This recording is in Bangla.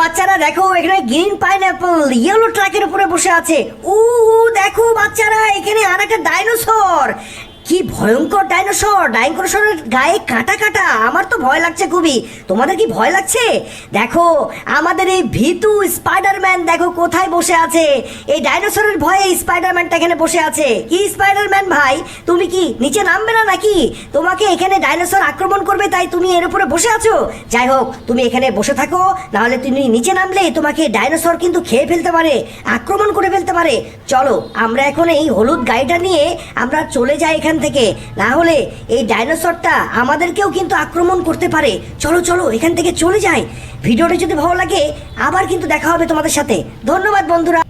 বাচ্চারা দেখো, এখানে গ্রিন পাইনাপল ইয়েলো ট্রাকের উপরে বসে আছে। ও দেখো বাচ্চারা, এখানে আর একটা ডাইনোসর। কি ভয়ঙ্কর ডাইনোসর! ডাইনোসরের গায়ে কাটা কাটা। আমার তো ভয় লাগছে খুবই। তোমাদের কি ভয় লাগছে? দেখো আমাদের এই ভীতু স্পাইডারম্যান দেখো কোথায় বসে আছে। এই ডাইনোসরের ভয়ে স্পাইডারম্যানটা এখানে বসে আছে। কি স্পাইডারম্যান ভাই, তুমি কি নিচে নামবে না নাকি? তোমাকে এখানে ডাইনোসর আক্রমণ করবে তাই তুমি এর উপরে বসে আছো? যাই হোক, তুমি এখানে বসে থাকো, নাহলে তুমি নিচে নামলে তোমাকে ডাইনোসর কিন্তু খেয়ে ফেলতে পারে, আক্রমণ করে ফেলতে পারে। চলো আমরা এখন এই হলুদ গাড়িটা নিয়ে আমরা চলে যাই এখান থেকে, না হলে এই ডাইনোসরটা আমাদেরকেও কিন্তু আক্রমণ করতে পারে। চলো চলো এখান থেকে চলে যাই। ভিডিওটা যদি ভালো লাগে আবার কিন্তু দেখা হবে তোমাদের সাথে। ধন্যবাদ বন্ধুরা।